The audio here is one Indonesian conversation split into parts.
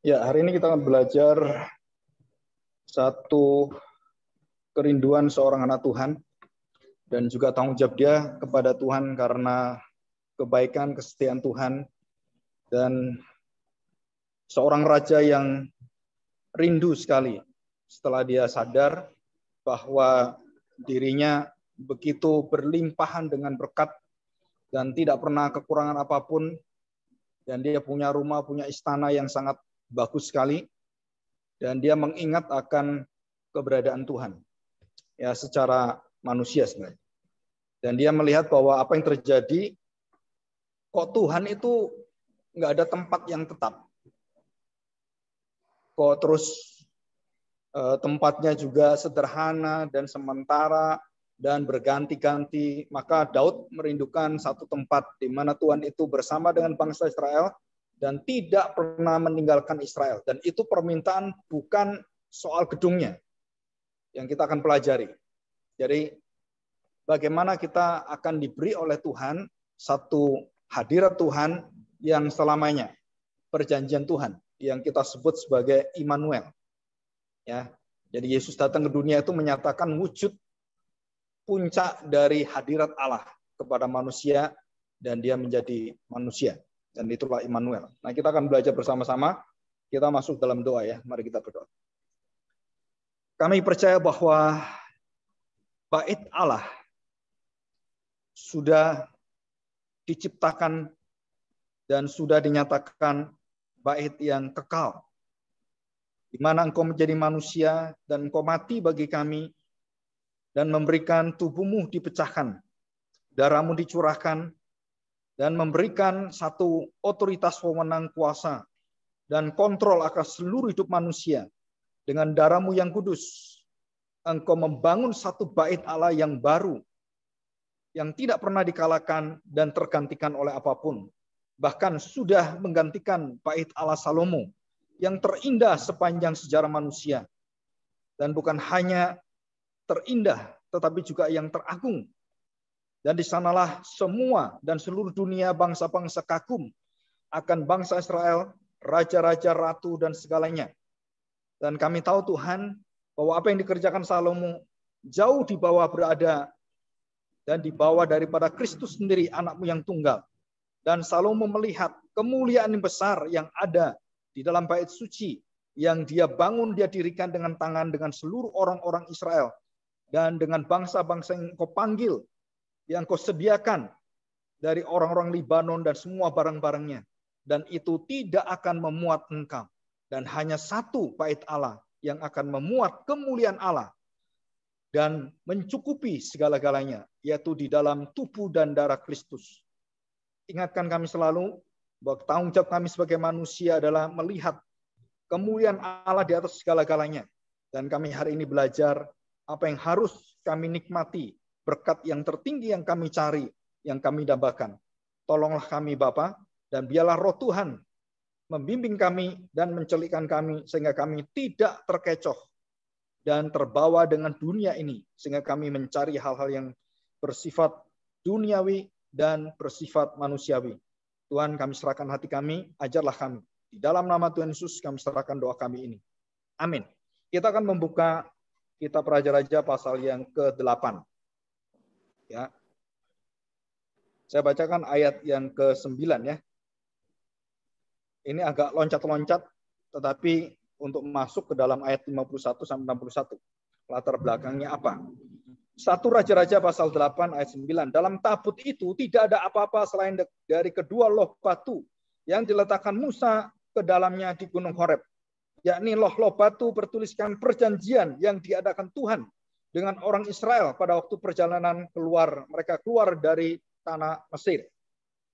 Ya, hari ini kita akan belajar satu kerinduan seorang anak Tuhan dan juga tanggung jawab dia kepada Tuhan karena kebaikan, kesetiaan Tuhan, dan seorang raja yang rindu sekali setelah dia sadar bahwa dirinya begitu berlimpahan dengan berkat dan tidak pernah kekurangan apapun, dan dia punya rumah, punya istana yang sangat bagus sekali, dan dia mengingat akan keberadaan Tuhan ya secara manusia sebenarnya. Dan dia melihat bahwa apa yang terjadi, kok Tuhan itu nggak ada tempat yang tetap. Kok terus tempatnya juga sederhana dan sementara dan berganti-ganti. Maka Daud merindukan satu tempat di mana Tuhan itu bersama dengan bangsa Israel dan tidak pernah meninggalkan Israel. Dan itu permintaan bukan soal gedungnya yang kita akan pelajari. Jadi bagaimana kita akan diberi oleh Tuhan satu hadirat Tuhan yang selamanya, perjanjian Tuhan yang kita sebut sebagai Immanuel. Ya, jadi Yesus datang ke dunia itu menyatakan wujud puncak dari hadirat Allah kepada manusia dan dia menjadi manusia, dan itulah Immanuel. Nah, kita akan belajar bersama-sama. Kita masuk dalam doa ya. Mari kita berdoa. Kami percaya bahwa bait Allah sudah diciptakan dan sudah dinyatakan bait yang kekal, di mana Engkau menjadi manusia dan Engkau mati bagi kami dan memberikan tubuhmu dipecahkan, darahmu dicurahkan, dan memberikan satu otoritas wewenang kuasa dan kontrol atas seluruh hidup manusia. Dengan darahmu yang kudus, Engkau membangun satu bait Allah yang baru, yang tidak pernah dikalahkan dan tergantikan oleh apapun. Bahkan sudah menggantikan bait Allah Salomo yang terindah sepanjang sejarah manusia. Dan bukan hanya terindah, tetapi juga yang teragung. Dan di sanalah semua dan seluruh dunia bangsa-bangsa kagum akan bangsa Israel, raja-raja, ratu, dan segalanya. Dan kami tahu Tuhan, bahwa apa yang dikerjakan Salomo jauh di bawah berada dan di bawah daripada Kristus sendiri, anakmu yang tunggal. Dan Salomo melihat kemuliaan yang besar yang ada di dalam bait suci yang dia bangun, dia dirikan dengan tangan dengan seluruh orang-orang Israel dan dengan bangsa-bangsa yang kau panggil, yang kau sediakan dari orang-orang Libanon dan semua barang-barangnya. Dan itu tidak akan memuat engkau. Dan hanya satu bait Allah yang akan memuat kemuliaan Allah dan mencukupi segala-galanya, yaitu di dalam tubuh dan darah Kristus. Ingatkan kami selalu bahwa tanggung jawab kami sebagai manusia adalah melihat kemuliaan Allah di atas segala-galanya. Dan kami hari ini belajar apa yang harus kami nikmati, berkat yang tertinggi yang kami cari, yang kami dambakan. Tolonglah kami Bapa, dan biarlah Roh Tuhan membimbing kami dan mencelikkan kami sehingga kami tidak terkecoh dan terbawa dengan dunia ini, sehingga kami mencari hal-hal yang bersifat duniawi dan bersifat manusiawi. Tuhan, kami serahkan hati kami, ajarlah kami. Di dalam nama Tuhan Yesus kami serahkan doa kami ini. Amin. Kita akan membuka kitab Raja-Raja pasal yang ke-8. Ya. Saya bacakan ayat yang ke-9 ya. Ini agak loncat-loncat, tetapi untuk masuk ke dalam ayat 51 sampai 61. Latar belakangnya apa? 1 Raja-Raja pasal 8 ayat 9. Dalam tabut itu tidak ada apa-apa selain dari kedua loh batu yang diletakkan Musa ke dalamnya di Gunung Horeb. Yakni loh-loh batu bertuliskan perjanjian yang diadakan Tuhan dengan orang Israel pada waktu perjalanan mereka keluar dari tanah Mesir.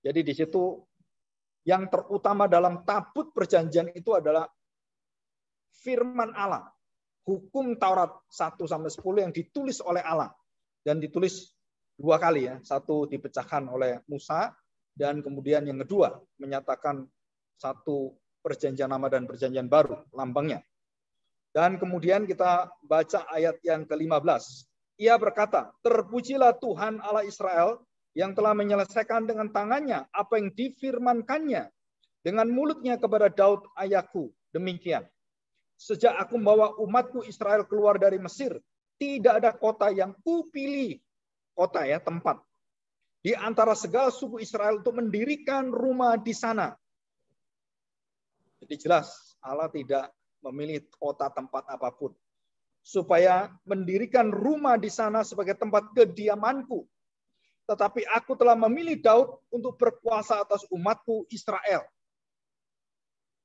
Jadi di situ yang terutama dalam tabut perjanjian itu adalah firman Allah. Hukum Taurat 1-10 yang ditulis oleh Allah. Dan ditulis 2 kali ya. Satu dipecahkan oleh Musa. Dan kemudian yang kedua menyatakan satu perjanjian lama dan perjanjian baru. Lambangnya. Dan kemudian kita baca ayat yang ke-15. Ia berkata, terpujilah Tuhan Allah Israel yang telah menyelesaikan dengan tangannya apa yang difirmankannya dengan mulutnya kepada Daud ayahku. demikian. Sejak aku membawa umatku Israel keluar dari Mesir, tidak ada kota yang kupilih, kota ya, tempat, di antara segala suku Israel untuk mendirikan rumah di sana. Jadi jelas Allah tidak memilih kota tempat apapun, supaya mendirikan rumah di sana sebagai tempat kediamanku. Tetapi aku telah memilih Daud untuk berkuasa atas umatku Israel.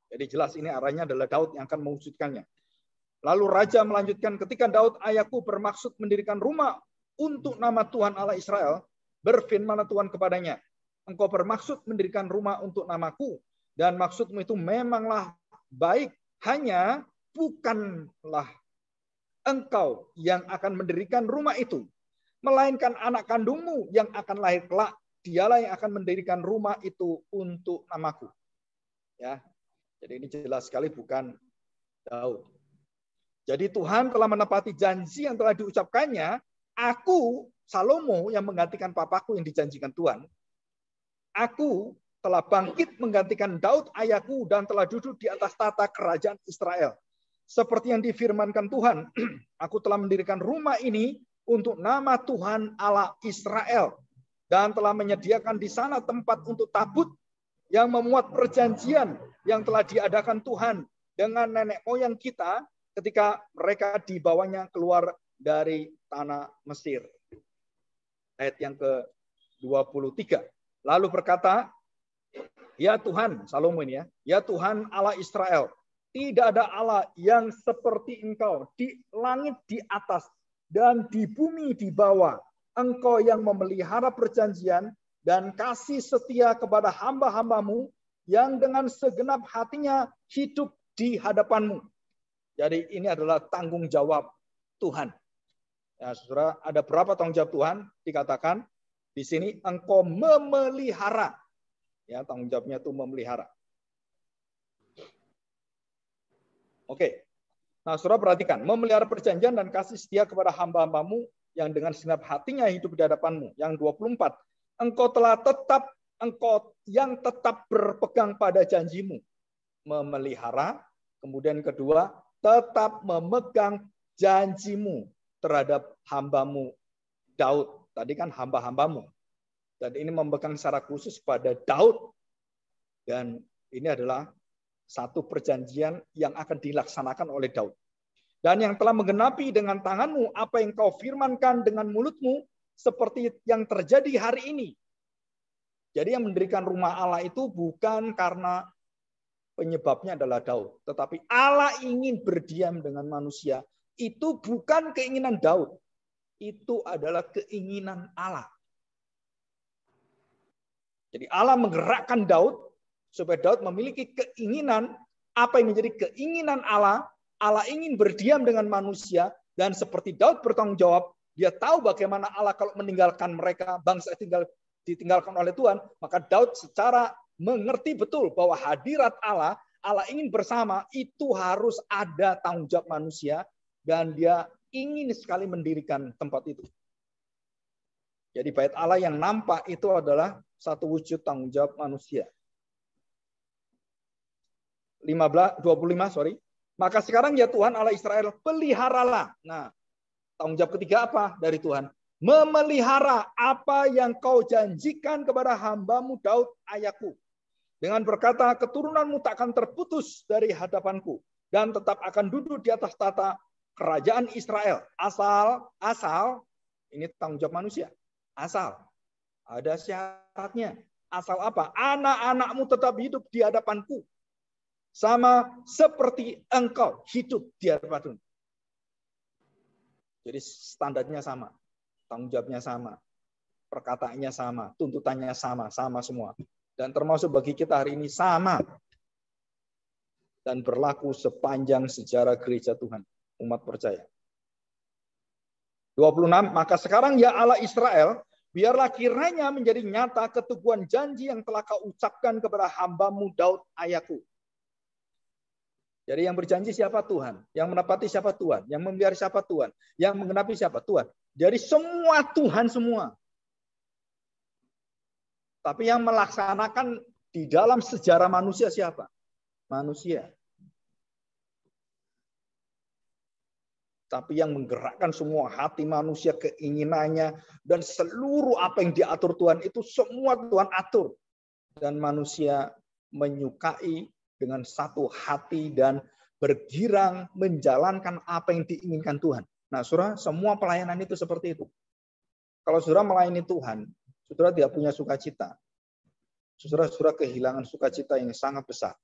Jadi jelas ini arahnya adalah Daud yang akan mewujudkannya. Lalu raja melanjutkan, ketika Daud ayahku bermaksud mendirikan rumah untuk nama Tuhan Allah Israel, berfirmanlah Tuhan kepadanya, engkau bermaksud mendirikan rumah untuk namaku, dan maksudmu itu memanglah baik, hanya bukanlah engkau yang akan mendirikan rumah itu, melainkan anak kandungmu yang akan lahir kelak, dialah yang akan mendirikan rumah itu untuk namaku. Ya, jadi ini jelas sekali bukan Daud. Jadi Tuhan telah menepati janji yang telah diucapkannya. Aku, Salomo, yang menggantikan papaku yang dijanjikan Tuhan. Aku telah bangkit menggantikan Daud ayahku dan telah duduk di atas tata kerajaan Israel. Seperti yang difirmankan Tuhan, aku telah mendirikan rumah ini untuk nama Tuhan Allah Israel dan telah menyediakan di sana tempat untuk tabut yang memuat perjanjian yang telah diadakan Tuhan dengan nenek moyang kita ketika mereka dibawanya keluar dari tanah Mesir. Ayat yang ke-23. Lalu berkata, ya Tuhan, Salomo ini ya Tuhan Allah Israel, tidak ada Allah yang seperti engkau di langit di atas dan di bumi di bawah. Engkau yang memelihara perjanjian dan kasih setia kepada hamba-hambamu yang dengan segenap hatinya hidup di hadapanmu. Jadi ini adalah tanggung jawab Tuhan. Ya, saudara, ada berapa tanggung jawab Tuhan? Dikatakan di sini engkau memelihara. Ya, tanggung jawabnya itu memelihara. Oke. Nah, saudara perhatikan, memelihara perjanjian dan kasih setia kepada hamba-hambamu yang dengan segenap hatinya hidup di hadapanmu. Yang 24. Engkau yang tetap berpegang pada janjimu. Memelihara. Kemudian kedua, tetap memegang janjimu terhadap hambamu Daud. Tadi kan hamba-hambamu. Dan ini memegang secara khusus pada Daud. Dan ini adalah satu perjanjian yang akan dilaksanakan oleh Daud. Dan yang telah menggenapi dengan tanganmu apa yang kau firmankan dengan mulutmu seperti yang terjadi hari ini. Jadi yang mendirikan rumah Allah itu bukan karena penyebabnya adalah Daud. Tetapi Allah ingin berdiam dengan manusia. Itu bukan keinginan Daud. Itu adalah keinginan Allah. Jadi Allah menggerakkan Daud supaya Daud memiliki keinginan, apa yang menjadi keinginan Allah. Allah ingin berdiam dengan manusia. Dan seperti Daud bertanggung jawab, dia tahu bagaimana Allah kalau meninggalkan mereka, bangsa ditinggalkan oleh Tuhan. Maka Daud secara mengerti betul bahwa hadirat Allah, Allah ingin bersama, itu harus ada tanggung jawab manusia. Dan dia ingin sekali mendirikan tempat itu. Jadi bait Allah yang nampak itu adalah satu wujud tanggung jawab manusia. 25. Maka sekarang ya Tuhan Allah Israel, peliharalah. Nah, tanggung jawab ketiga apa dari Tuhan? Memelihara apa yang kau janjikan kepada hambamu Daud ayahku. Dengan berkata, keturunanmu tak akan terputus dari hadapanku. Dan tetap akan duduk di atas tata kerajaan Israel. Asal, ini tanggung jawab manusia. Asal. Ada syaratnya. Asal apa? Anak-anakmu tetap hidup di hadapanku. Sama seperti engkau hidup di hadapanku. Jadi standarnya sama. Tanggung jawabnya sama. Perkataannya sama. Tuntutannya sama. Sama semua. Dan termasuk bagi kita hari ini sama. Dan berlaku sepanjang sejarah gereja Tuhan. Umat percaya. 26. Maka sekarang ya Allah Israel, biarlah kiranya menjadi nyata keteguhan janji yang telah kau ucapkan kepada hambamu Daud ayahku. Jadi yang berjanji siapa? Tuhan. Yang menepati siapa? Tuhan. Yang memelihara siapa? Tuhan. Yang menggenapi siapa? Tuhan. Jadi semua Tuhan semua. Tapi yang melaksanakan di dalam sejarah manusia siapa? Manusia. tapi yang menggerakkan semua hati manusia, keinginannya, dan seluruh apa yang diatur Tuhan itu semua Tuhan atur. Dan manusia menyukai dengan satu hati dan bergirang menjalankan apa yang diinginkan Tuhan. Nah, saudara, semua pelayanan itu seperti itu. Kalau saudara melayani Tuhan, saudara tidak punya sukacita. Saudara kehilangan sukacita yang sangat besar.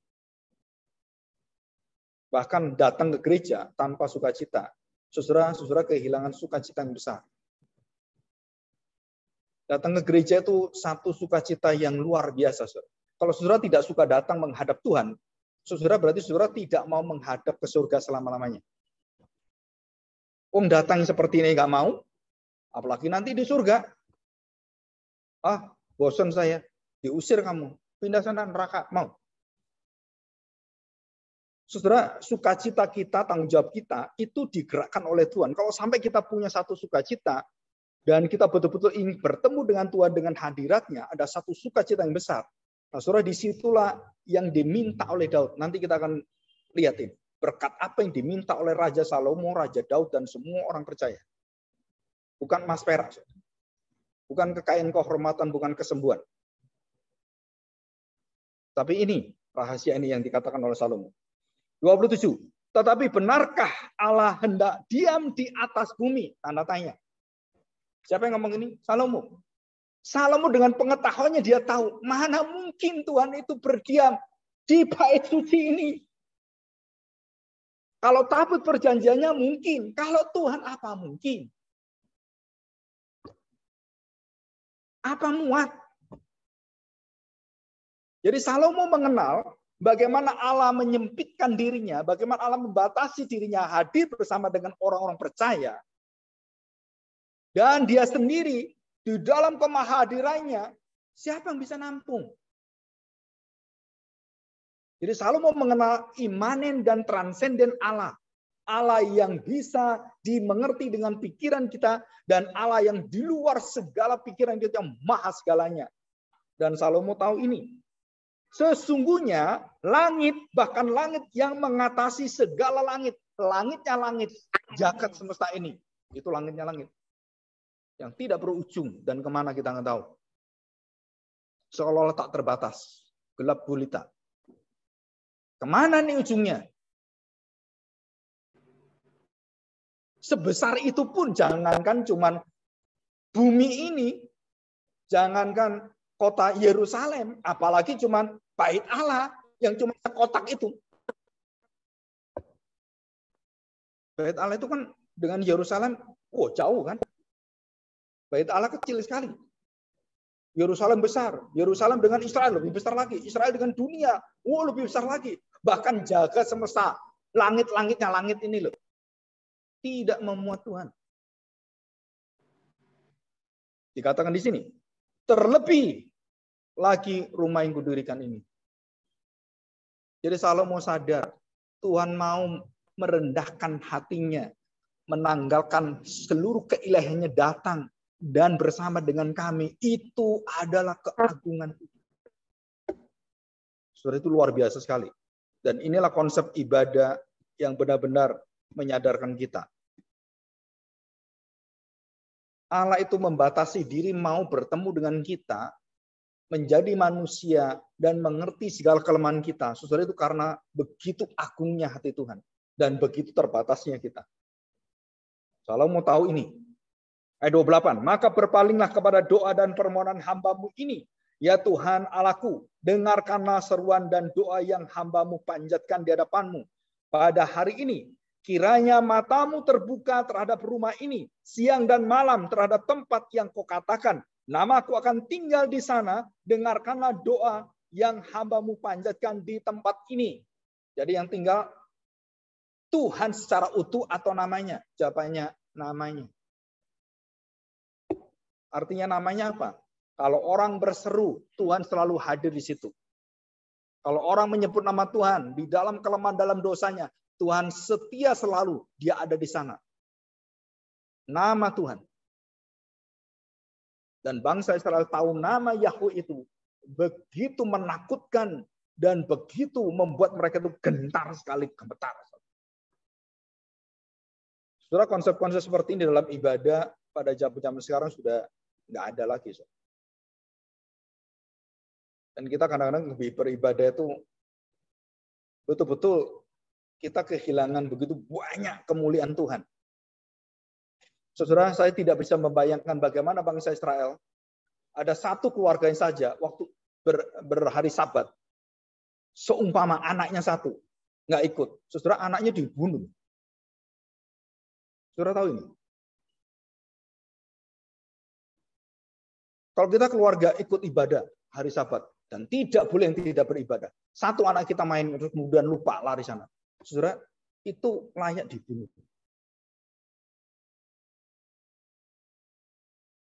Bahkan datang ke gereja tanpa sukacita, saudara kehilangan sukacita yang besar. Datang ke gereja itu satu sukacita yang luar biasa, saudara. Kalau saudara tidak suka datang menghadap Tuhan, saudara berarti saudara tidak mau menghadap ke surga selama-lamanya. Datang seperti ini nggak mau, apalagi nanti di surga. Bosan saya, diusir kamu, pindah sana neraka, mau. Saudara, sukacita kita, tanggung jawab kita, itu digerakkan oleh Tuhan. Kalau sampai kita punya satu sukacita, dan kita betul-betul ingin bertemu dengan Tuhan dengan hadiratnya, ada satu sukacita yang besar. Nah, saudara, disitulah yang diminta oleh Daud. Nanti kita akan lihat ini. Berkat apa yang diminta oleh Raja Salomo, Raja Daud, dan semua orang percaya. Bukan emas perak. Bukan kekayaan kehormatan, bukan kesembuhan. Tapi ini, rahasia ini yang dikatakan oleh Salomo. 27. Tetapi benarkah Allah hendak diam di atas bumi? Tanda tanya. Siapa yang ngomong ini? Salomo. Salomo dengan pengetahuannya dia tahu. Mana mungkin Tuhan itu berdiam di bait suci ini. Kalau tabut perjanjiannya mungkin. Kalau Tuhan apa mungkin? Apa muat? Jadi Salomo mengenal bagaimana Allah menyempitkan dirinya, bagaimana Allah membatasi dirinya hadir bersama dengan orang-orang percaya. Dan dia sendiri di dalam kemahadirannya, siapa yang bisa nampung? Jadi Salomo mengenal imanen dan transenden Allah. Allah yang bisa dimengerti dengan pikiran kita, dan Allah yang di luar segala pikiran kita, yang maha segalanya. Dan Salomo tahu ini. Sesungguhnya langit, bahkan langit yang mengatasi segala langit. Langitnya langit, jagat semesta ini. Itu langitnya langit. Yang tidak berujung dan kemana kita nggak tahu. Seolah-olah tak terbatas. Gelap gulita. Kemana nih ujungnya? Sebesar itu pun jangankan cuman bumi ini. Jangankan kota Yerusalem. Apalagi cuman bait Allah yang cuma sekotak itu. Bait Allah itu kan dengan Yerusalem, jauh kan? Bait Allah kecil sekali. Yerusalem besar. Yerusalem dengan Israel lebih besar lagi. Israel dengan dunia, lebih besar lagi. Bahkan jagat semesta, langit-langitnya langit ini loh. Tidak memuat Tuhan. Dikatakan di sini, terlebih lagi rumah yang kudirikan ini. Jadi Salomo sadar, Tuhan mau merendahkan hatinya, menanggalkan seluruh keilahiannya datang dan bersama dengan kami. Itu adalah keagungan. Saudara, itu luar biasa sekali. Dan inilah konsep ibadah yang benar-benar menyadarkan kita. Allah itu membatasi diri mau bertemu dengan kita, menjadi manusia dan mengerti segala kelemahan kita. Saudara, itu karena begitu agungnya hati Tuhan dan begitu terbatasnya kita. Salomo tahu ini. Ayat 28. Maka berpalinglah kepada doa dan permohonan hamba-Mu ini. Ya Tuhan Allahku, dengarkanlah seruan dan doa yang hamba-Mu panjatkan di hadapan-Mu. Pada hari ini, kiranya mata-Mu terbuka terhadap rumah ini, siang dan malam terhadap tempat yang Kau katakan, namaku akan tinggal di sana, dengarkanlah doa yang hamba-Mu panjatkan di tempat ini. Jadi yang tinggal Tuhan secara utuh atau namanya? Jawabannya namanya. Artinya namanya apa? Kalau orang berseru, Tuhan selalu hadir di situ. Kalau orang menyebut nama Tuhan di dalam kelemahan dalam dosanya, Tuhan setia selalu, dia ada di sana. Nama Tuhan. Dan bangsa Israel tahu nama Yahweh itu begitu menakutkan dan begitu membuat mereka itu gentar sekali, gemetar. Saudara, konsep-konsep seperti ini dalam ibadah pada zaman sekarang sudah nggak ada lagi. Saudara. Dan kita kadang-kadang lebih beribadah itu betul-betul kita kehilangan begitu banyak kemuliaan Tuhan. Saudara, saya tidak bisa membayangkan bagaimana bangsa Israel ada satu keluarga yang saja waktu berhari Sabat, seumpama anaknya satu nggak ikut, saudara, anaknya dibunuh. Saudara tahu ini? Kalau kita keluarga ikut ibadah hari Sabat dan tidak boleh yang tidak beribadah, satu anak kita main terus kemudian lupa lari sana, saudara, itu layak dibunuh.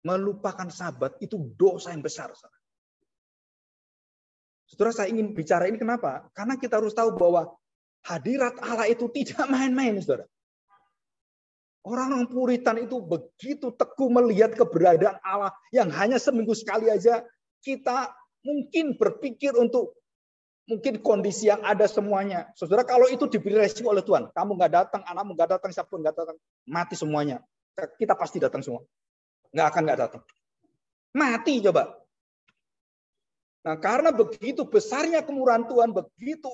Melupakan Sabat itu dosa yang besar. Saudara, saya ingin bicara ini kenapa? Karena kita harus tahu bahwa hadirat Allah itu tidak main-main, saudara. Orang-orang Puritan itu begitu teguh melihat keberadaan Allah yang hanya seminggu sekali aja kita mungkin berpikir untuk mungkin kondisi yang ada semuanya. Saudara, kalau itu diberi resiko oleh Tuhan, kamu nggak datang, anakmu nggak datang, siapapun nggak datang, mati semuanya. Kita pasti datang semua. Nggak datang. Mati coba. Nah, karena begitu besarnya kemurahan Tuhan, begitu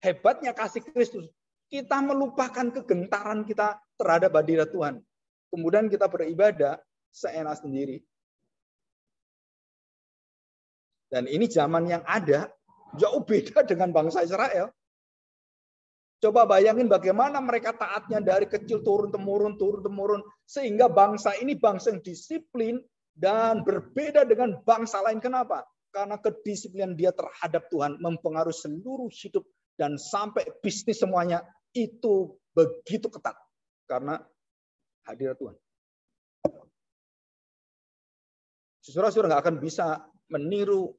hebatnya kasih Kristus, kita melupakan kegentaran kita terhadap hadirat Tuhan. Kemudian kita beribadah seenak sendiri. Dan ini zaman yang ada jauh beda dengan bangsa Israel. Coba bayangin bagaimana mereka taatnya dari kecil turun-temurun, sehingga bangsa ini bangsa yang disiplin dan berbeda dengan bangsa lain. Kenapa? Karena kedisiplinan dia terhadap Tuhan mempengaruhi seluruh hidup dan sampai bisnis semuanya itu begitu ketat karena hadirat Tuhan. Saudara-saudara nggak akan bisa meniru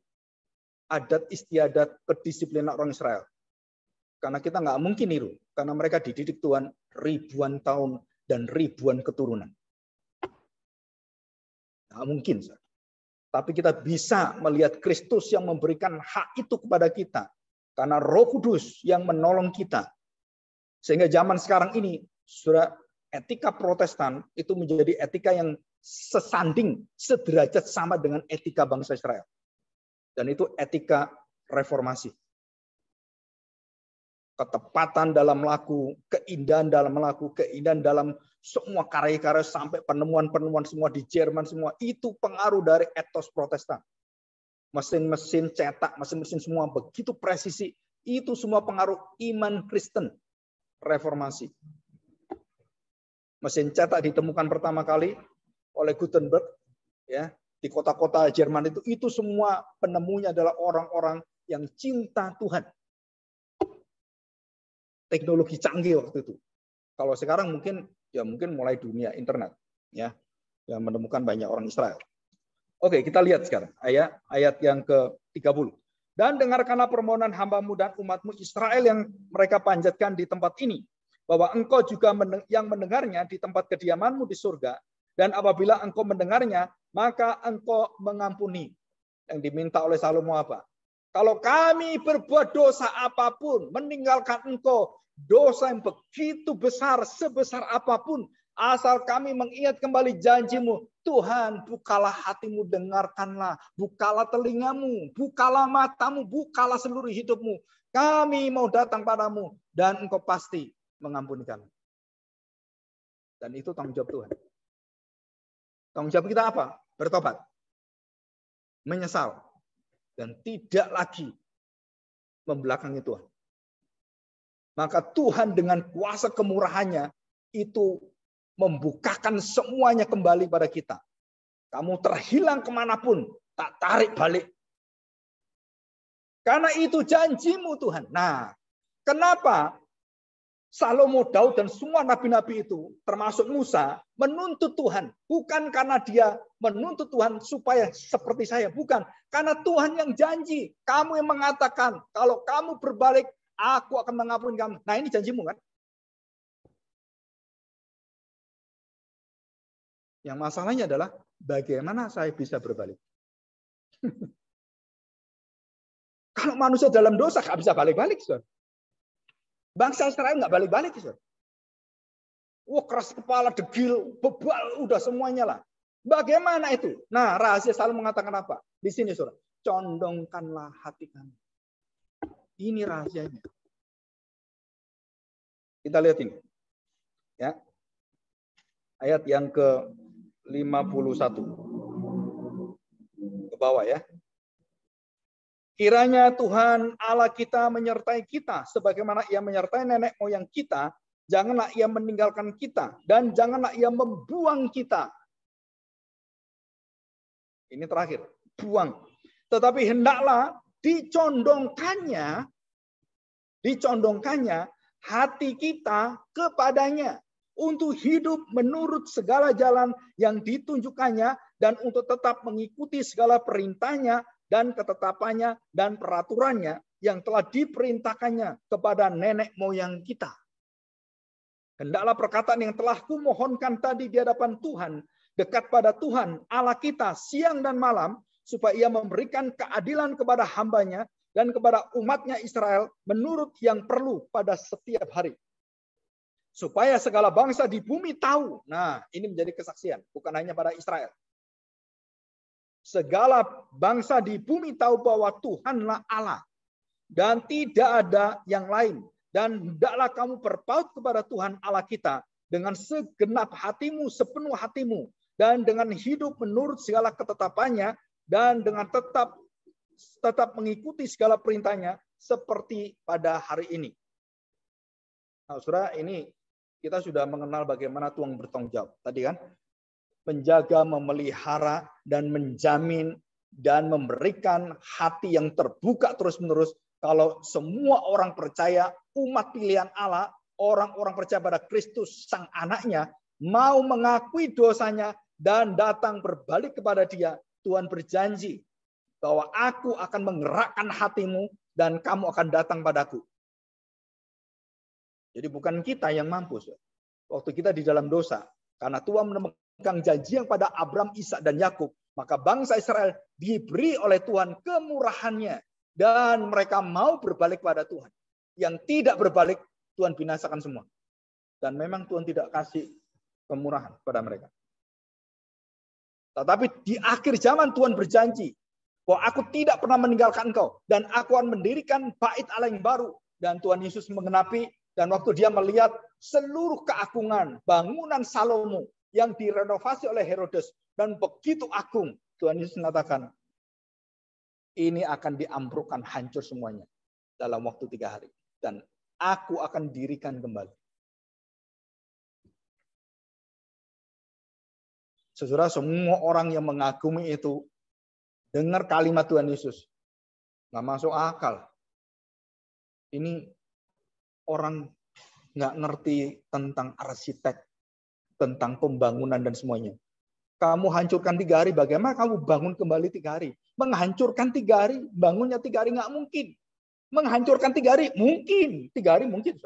adat istiadat kedisiplinan orang Israel. Karena kita nggak mungkin niru. Karena mereka dididik Tuhan ribuan tahun dan ribuan keturunan. Nggak mungkin. Tapi kita bisa melihat Kristus yang memberikan hak itu kepada kita. Karena Roh Kudus yang menolong kita. Sehingga zaman sekarang ini, saudara, etika Protestan itu menjadi etika yang sesanding, sederajat sama dengan etika bangsa Israel. Dan itu etika reformasi. Ketepatan dalam melaku, keindahan dalam melaku, keindahan dalam semua karya-karya sampai penemuan-penemuan semua di Jerman semua itu pengaruh dari etos Protestan. Mesin-mesin cetak, mesin-mesin semua begitu presisi, itu semua pengaruh iman Kristen reformasi. Mesin cetak ditemukan pertama kali oleh Gutenberg ya di kota-kota Jerman itu semua penemunya adalah orang-orang yang cinta Tuhan. Teknologi canggih waktu itu. Kalau sekarang mungkin mulai dunia internet ya yang menemukan banyak orang Israel. Oke, kita lihat sekarang ayat yang ke-30. Dan dengarkanlah permohonan hamba-Mu dan umat-Mu Israel yang mereka panjatkan di tempat ini, bahwa Engkau juga yang mendengarnya di tempat kediaman-Mu di surga, dan apabila Engkau mendengarnya, maka Engkau mengampuni. Yang diminta oleh Salomo apa? Kalau kami berbuat dosa apapun, meninggalkan Engkau, dosa yang begitu besar, sebesar apapun, asal kami mengingat kembali janji-Mu, Tuhan, bukalah hatimu, dengarkanlah, bukalah telingamu, bukalah matamu, bukalah seluruh hidupmu. Kami mau datang padamu, dan Engkau pasti mengampuni kami. Dan itu tanggung jawab Tuhan. Tanggung jawab kita apa? Bertobat. Menyesal. Dan tidak lagi membelakangi Tuhan. Maka Tuhan dengan kuasa kemurahannya itu membukakan semuanya kembali pada kita. Kamu terhilang kemanapun, tak tarik balik. Karena itu janji-Mu Tuhan. Nah, kenapa Salomo, Daud, dan semua nabi-nabi itu, termasuk Musa, menuntut Tuhan. Bukan karena dia menuntut Tuhan supaya seperti saya. Bukan. Karena Tuhan yang janji. Kamu yang mengatakan, kalau kamu berbalik, aku akan mengampuni kamu. Nah, ini janji-Mu kan? Yang masalahnya adalah, bagaimana saya bisa berbalik? Kalau manusia dalam dosa, nggak bisa balik-balik, saudara. Bangsa Israel nggak balik-balik, saudara. Wah, keras kepala, degil, bebal, udah semuanya lah. Bagaimana itu? Nah, rahasia selalu mengatakan apa? Di sini, Saudara. Condongkanlah hati kamu. Ini rahasianya. Kita lihat ini. Ya. Ayat yang ke-51. Ke bawah ya. Kiranya Tuhan Allah kita menyertai kita sebagaimana Ia menyertai nenek moyang kita. Janganlah Ia meninggalkan kita dan janganlah Ia membuang kita. Ini terakhir, buang. Tetapi hendaklah dicondongkannya hati kita kepadanya untuk hidup menurut segala jalan yang ditunjukkannya dan untuk tetap mengikuti segala perintahnya dan ketetapannya dan peraturannya yang telah diperintahkannya kepada nenek moyang kita. Hendaklah perkataan yang telah kumohonkan tadi di hadapan Tuhan, dekat pada Tuhan Allah kita siang dan malam, supaya Ia memberikan keadilan kepada hambanya dan kepada umatnya Israel menurut yang perlu pada setiap hari. Supaya segala bangsa di bumi tahu. Nah, ini menjadi kesaksian, bukan hanya pada Israel. Segala bangsa di bumi tahu bahwa Tuhanlah Allah dan tidak ada yang lain. Dan hendaklah kamu berpaut kepada Tuhan Allah kita dengan segenap hatimu, sepenuh hatimu, dan dengan hidup menurut segala ketetapannya, dan dengan tetap mengikuti segala perintahnya seperti pada hari ini. Nah, Saudara, ini kita sudah mengenal bagaimana Tuhan bertanggung jawab. Tadi kan, menjaga, memelihara, dan menjamin, dan memberikan hati yang terbuka terus-menerus. Kalau semua orang percaya, umat pilihan Allah, orang-orang percaya pada Kristus sang anaknya, mau mengakui dosanya dan datang berbalik kepada Dia, Tuhan berjanji bahwa aku akan menggerakkan hatimu dan kamu akan datang padaku. Jadi bukan kita yang mampu. Waktu kita di dalam dosa, karena Tuhan memegang janji yang pada Abraham, Ishak, dan Yakub, maka bangsa Israel diberi oleh Tuhan kemurahannya. Dan mereka mau berbalik pada Tuhan. Yang tidak berbalik, Tuhan binasakan semua. Dan memang Tuhan tidak kasih kemurahan pada mereka. Tetapi di akhir zaman Tuhan berjanji bahwa aku tidak pernah meninggalkan engkau. Dan aku akan mendirikan bait Allah yang baru. Dan Tuhan Yesus mengenapi, dan waktu Dia melihat seluruh keagungan bangunan Salomo yang direnovasi oleh Herodes. Dan begitu agung, Tuhan Yesus mengatakan, ini akan diambrukkan, hancur semuanya dalam waktu 3 hari. Dan aku akan dirikan kembali. Saudara, semua orang yang mengagumi itu, dengar kalimat Tuhan Yesus, nggak masuk akal. Ini orang nggak ngerti tentang arsitek, tentang pembangunan dan semuanya. Kamu hancurkan 3 hari, bagaimana kamu bangun kembali 3 hari? Menghancurkan 3 hari, bangunnya 3 hari nggak mungkin. Menghancurkan 3 hari, mungkin. 3 hari mungkin.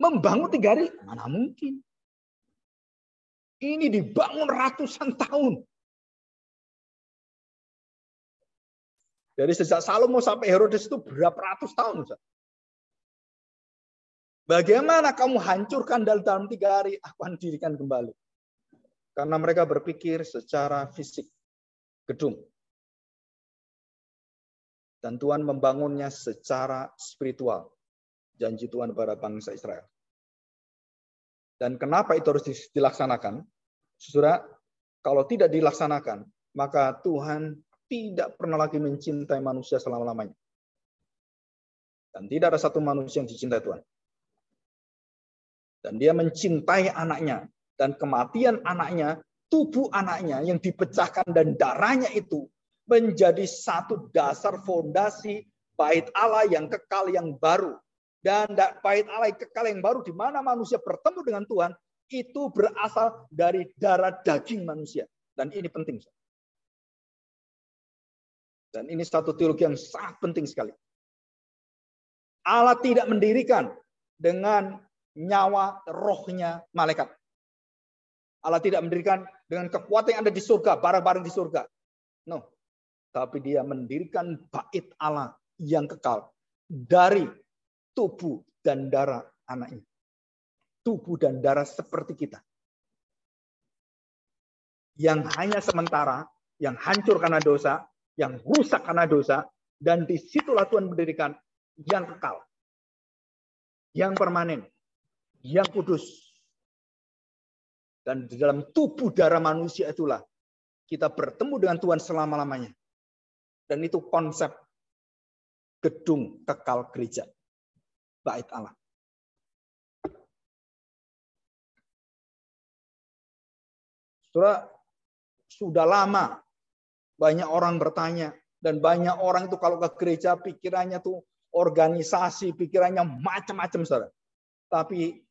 Membangun 3 hari, mana mungkin. Ini dibangun ratusan tahun. Dari sejak Salomo sampai Herodes itu berapa ratus tahun. Bagaimana kamu hancurkan dalam 3 hari, aku akan dirikan kembali. Karena mereka berpikir secara fisik, gedung. Dan Tuhan membangunnya secara spiritual. Janji Tuhan kepada bangsa Israel. Dan kenapa itu harus dilaksanakan? Saudara, kalau tidak dilaksanakan, maka Tuhan tidak pernah lagi mencintai manusia selama-lamanya. Dan tidak ada satu manusia yang dicintai Tuhan. Dan Dia mencintai anaknya. Dan kematian anaknya, tubuh anaknya yang dipecahkan dan darahnya itu menjadi satu dasar fondasi bait Allah yang kekal yang baru. Dan bait Allah yang kekal yang baru di mana manusia bertemu dengan Tuhan itu berasal dari darah daging manusia. Dan ini penting. Dan ini satu teologi yang sangat penting sekali. Allah tidak mendirikan dengan nyawa rohnya malaikat. Allah tidak mendirikan dengan kekuatan yang ada di surga, barang-barang di surga. No. Tapi Dia mendirikan bait Allah yang kekal dari tubuh dan darah anaknya. tubuh dan darah seperti kita. Yang hanya sementara, yang hancur karena dosa, yang rusak karena dosa, dan disitulah Tuhan mendirikan yang kekal, yang permanen, yang kudus. Dan di dalam tubuh darah manusia itulah kita bertemu dengan Tuhan selama-lamanya. Dan itu konsep gedung kekal gereja, bait Allah. Saudara, sudah lama banyak orang bertanya, dan banyak orang itu kalau ke gereja pikirannya tuh organisasi, pikirannya macam-macam, saudara. Tapi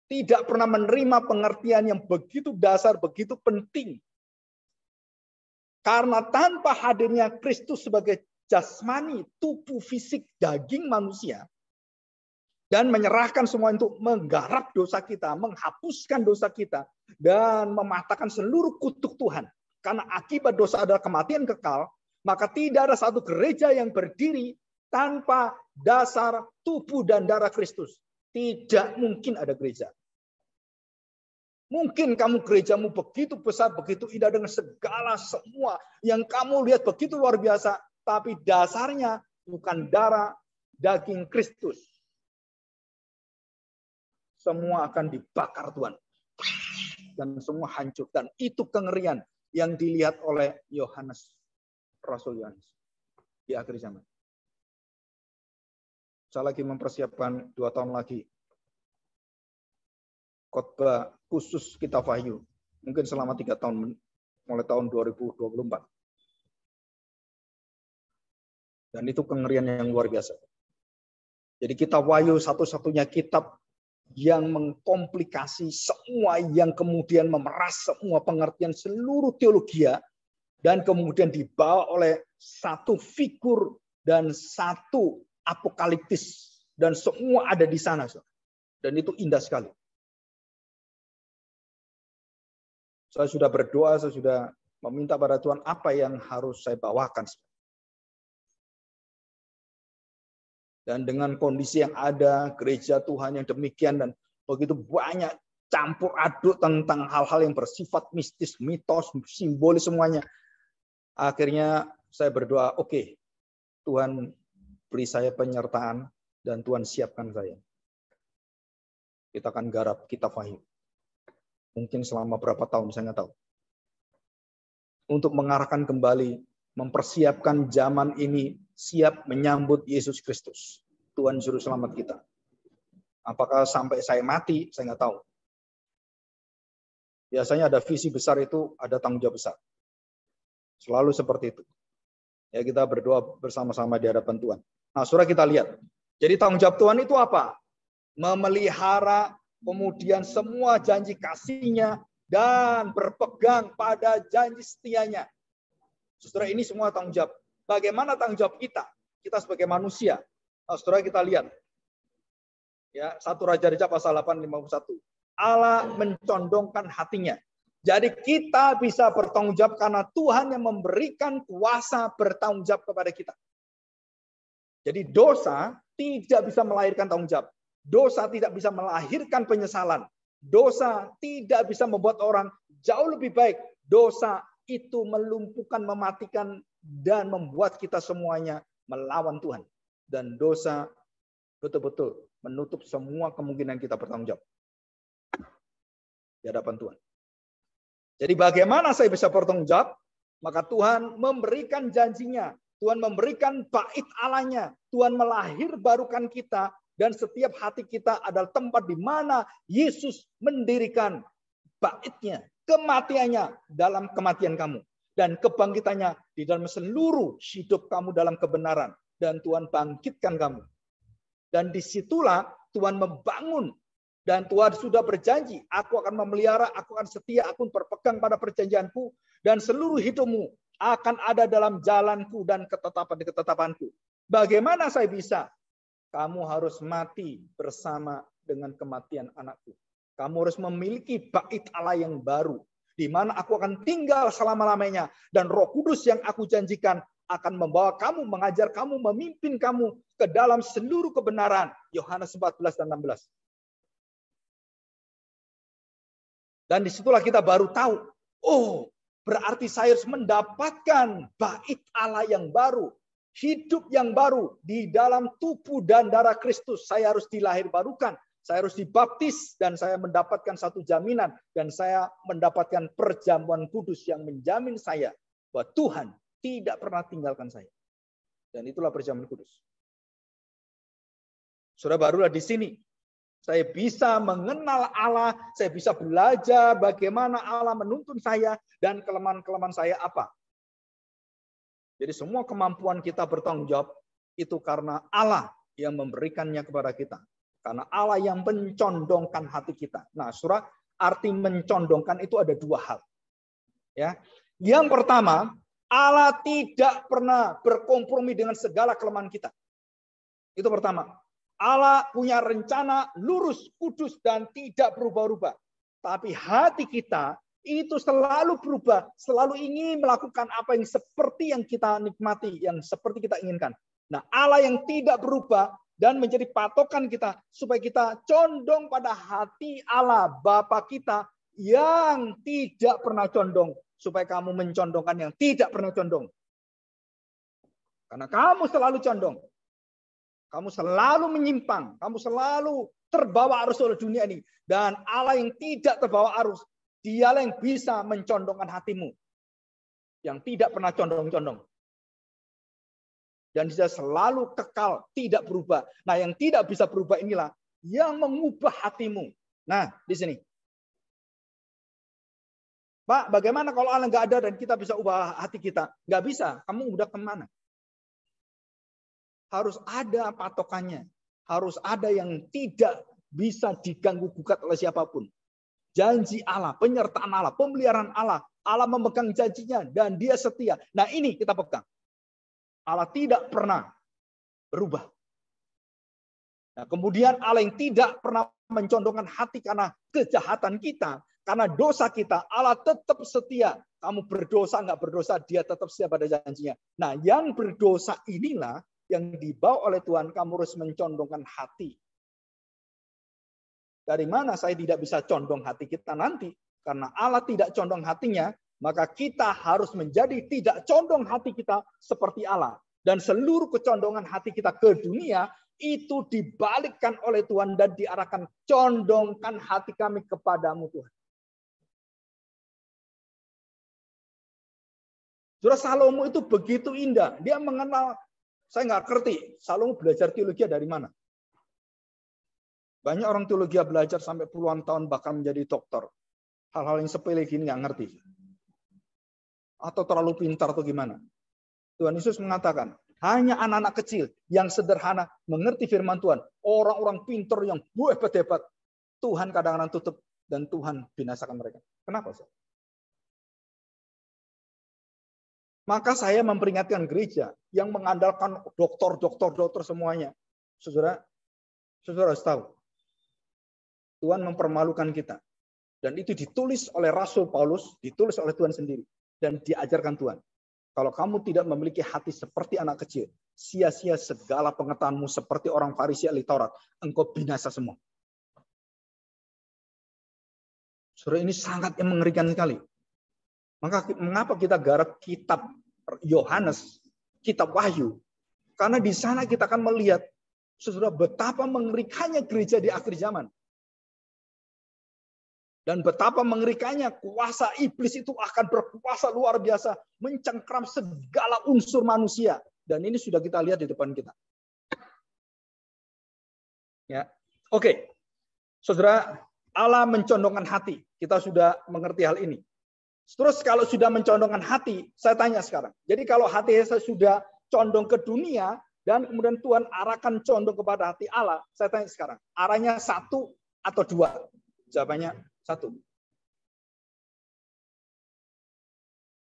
tidak pernah menerima pengertian yang begitu dasar, begitu penting. Karena tanpa hadirnya Kristus sebagai jasmani, tubuh fisik, daging manusia, dan menyerahkan semua untuk menggarap dosa kita, menghapuskan dosa kita, dan mematahkan seluruh kutuk Tuhan. Karena akibat dosa adalah kematian kekal, maka tidak ada satu gereja yang berdiri tanpa dasar tubuh dan darah Kristus. Tidak mungkin ada gereja. Mungkin kamu gerejamu begitu besar, begitu indah dengan segala semua yang kamu lihat begitu luar biasa, tapi dasarnya bukan darah daging Kristus. Semua akan dibakar Tuhan. Dan semua hancur. Dan itu kengerian yang dilihat oleh Yohanes, Rasul Yohanes di akhir zaman. Saya lagi mempersiapkan 2 tahun lagi khotbah khusus Kitab Wahyu. Mungkin selama 3 tahun, mulai tahun 2024. Dan itu kengerian yang luar biasa. Jadi Kitab Wahyu satu-satunya kitab yang mengkomplikasi semua, yang kemudian memeras semua pengertian seluruh teologi, dan kemudian dibawa oleh satu figur dan satu apokaliptis, dan semua ada di sana. Dan itu indah sekali. Saya sudah berdoa, saya sudah meminta pada Tuhan apa yang harus saya bawakan. Dan dengan kondisi yang ada, gereja Tuhan yang demikian, dan begitu banyak campur aduk tentang hal-hal yang bersifat mistis, mitos, simbolis semuanya. Akhirnya saya berdoa, oke, Tuhan beri saya penyertaan, dan Tuhan siapkan saya. Kita akan garap Kitab Wahyu. Mungkin selama berapa tahun, saya nggak tahu. Untuk mengarahkan kembali, mempersiapkan zaman ini siap menyambut Yesus Kristus, Tuhan Juru Selamat kita. Apakah sampai saya mati, saya nggak tahu. Biasanya ada visi besar itu, ada tanggung jawab besar. Selalu seperti itu. Ya, kita berdoa bersama-sama di hadapan Tuhan. Nah, saudara, kita lihat. Jadi tanggung jawab Tuhan itu apa? Memelihara, kemudian semua janji kasih-Nya, dan berpegang pada janji setianya. Saudara, ini semua tanggung jawab. Bagaimana tanggung jawab kita? Kita sebagai manusia. Nah, saudara, kita lihat. Ya, 1 Raja-Raja pasal 8:51. Allah mencondongkan hatinya. Jadi kita bisa bertanggung jawab karena Tuhan yang memberikan kuasa bertanggung jawab kepada kita. Jadi dosa tidak bisa melahirkan tanggung jawab. Dosa tidak bisa melahirkan penyesalan. Dosa tidak bisa membuat orang jauh lebih baik. Dosa itu melumpuhkan, mematikan, dan membuat kita semuanya melawan Tuhan. Dan dosa betul-betul menutup semua kemungkinan kita bertanggung jawab di hadapan Tuhan. Jadi bagaimana saya bisa bertanggung jawab? Maka Tuhan memberikan janjinya. Tuhan memberikan bait Allah-Nya. Tuhan melahirbarukan kita. Dan setiap hati kita adalah tempat di mana Yesus mendirikan bait-Nya, kematiannya dalam kematian kamu, dan kebangkitannya di dalam seluruh hidup kamu dalam kebenaran. Dan Tuhan bangkitkan kamu. Dan disitulah Tuhan membangun. Dan Tuhan sudah berjanji, aku akan memelihara, aku akan setia, aku berpegang pada perjanjianku, dan seluruh hidupmu akan ada dalam jalanku dan ketetapan-ketetapanku. Bagaimana saya bisa? Kamu harus mati bersama dengan kematian anakku. Kamu harus memiliki bait Allah yang baru, di mana aku akan tinggal selama-lamanya, dan Roh Kudus yang aku janjikan akan membawa kamu, mengajar kamu, memimpin kamu ke dalam seluruh kebenaran. Yohanes 14 dan 16. Dan disitulah kita baru tahu, oh berarti saya harus mendapatkan bait Allah yang baru, hidup yang baru di dalam tubuh dan darah Kristus. Saya harus dilahirbarukan, saya harus dibaptis, dan saya mendapatkan satu jaminan, dan saya mendapatkan perjamuan kudus yang menjamin saya bahwa Tuhan tidak pernah tinggalkan saya. Dan itulah perjamuan kudus. Sudah barulah di sini saya bisa mengenal Allah, saya bisa belajar bagaimana Allah menuntun saya, dan kelemahan-kelemahan saya apa. Jadi semua kemampuan kita bertanggung jawab itu karena Allah yang memberikannya kepada kita. Karena Allah yang mencondongkan hati kita. Nah, saudara, arti mencondongkan itu ada dua hal. Ya. Yang pertama, Allah tidak pernah berkompromi dengan segala kelemahan kita. Itu pertama. Allah punya rencana lurus, kudus, dan tidak berubah-ubah. Tapi hati kita itu selalu berubah, selalu ingin melakukan apa yang seperti yang kita nikmati, yang seperti kita inginkan. Nah, Allah yang tidak berubah dan menjadi patokan kita supaya kita condong pada hati Allah Bapa kita yang tidak pernah condong, supaya kamu mencondongkan yang tidak pernah condong. Karena kamu selalu condong. Kamu selalu menyimpang, kamu selalu terbawa arus oleh dunia ini. Dan Allah yang tidak terbawa arus, dialah yang bisa mencondongkan hatimu. Yang tidak pernah condong-condong. Dan dia selalu kekal, tidak berubah. Nah, yang tidak bisa berubah inilah yang mengubah hatimu. Nah, di sini. Pak, bagaimana kalau Allah nggak ada dan kita bisa ubah hati kita? Nggak bisa, kamu udah kemana? Harus ada patokannya. Harus ada yang tidak bisa diganggu gugat oleh siapapun. Janji Allah, penyertaan Allah, pemeliharaan Allah. Allah memegang janjinya dan dia setia. Nah, ini kita pegang. Allah tidak pernah berubah. Nah, kemudian Allah yang tidak pernah mencondongkan hati karena kejahatan kita, karena dosa kita, Allah tetap setia. Kamu berdosa, nggak berdosa, dia tetap setia pada janjinya. Nah, yang berdosa inilah yang dibawa oleh Tuhan, kamu harus mencondongkan hati. Dari mana saya tidak bisa condong hati kita nanti? Karena Allah tidak condong hatinya, maka kita harus menjadi tidak condong hati kita seperti Allah. Dan seluruh kecondongan hati kita ke dunia, itu dibalikkan oleh Tuhan dan diarahkan, condongkan hati kami kepadamu Tuhan. Saudara, Salomo itu begitu indah. Dia mengenal. Saya nggak ngerti, Salomo belajar teologi dari mana? Banyak orang teologi belajar sampai puluhan tahun bahkan menjadi doktor. Hal-hal yang sepele gini nggak ngerti. Atau terlalu pintar atau gimana? Tuhan Yesus mengatakan, hanya anak-anak kecil yang sederhana mengerti firman Tuhan. Orang-orang pintar yang hebat-hebat, Tuhan kadang-kadang tutup dan Tuhan binasakan mereka. Kenapa? Maka saya memperingatkan gereja yang mengandalkan dokter semuanya. Saudara harus tahu. Tuhan mempermalukan kita. Dan itu ditulis oleh Rasul Paulus, ditulis oleh Tuhan sendiri. Dan diajarkan Tuhan. Kalau kamu tidak memiliki hati seperti anak kecil, sia-sia segala pengetahuanmu seperti orang Farisi ahli Taurat, engkau binasa semua. Saudara, ini sangat mengerikan sekali. Maka mengapa kita garap kitab Yohanes, kitab Wahyu? Karena di sana kita akan melihat saudara betapa mengerikannya gereja di akhir zaman. Dan betapa mengerikannya kuasa iblis itu akan berkuasa luar biasa, mencengkram segala unsur manusia. Dan ini sudah kita lihat di depan kita. Ya, oke. Saudara, Allah mencondongkan hati. Kita sudah mengerti hal ini. Terus kalau sudah mencondongkan hati, saya tanya sekarang. Jadi kalau hati saya sudah condong ke dunia, dan kemudian Tuhan arahkan condong kepada hati Allah, saya tanya sekarang, arahnya satu atau dua? Jawabannya satu.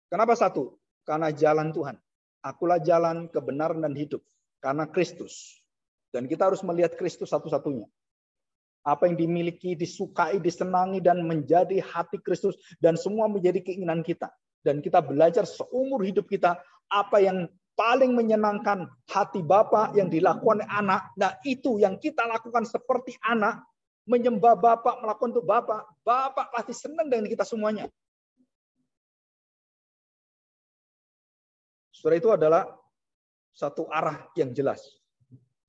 Kenapa satu? Karena jalan Tuhan. Akulah jalan, kebenaran, dan hidup. Karena Kristus. Dan kita harus melihat Kristus satu-satunya. Apa yang dimiliki, disukai, disenangi, dan menjadi hati Kristus. Dan semua menjadi keinginan kita. Dan kita belajar seumur hidup kita, apa yang paling menyenangkan hati Bapa yang dilakukan oleh anak. Nah itu yang kita lakukan seperti anak. menyembah Bapak, melakukan untuk Bapak, Bapak pasti senang dengan kita semuanya. Saudara, itu adalah satu arah yang jelas.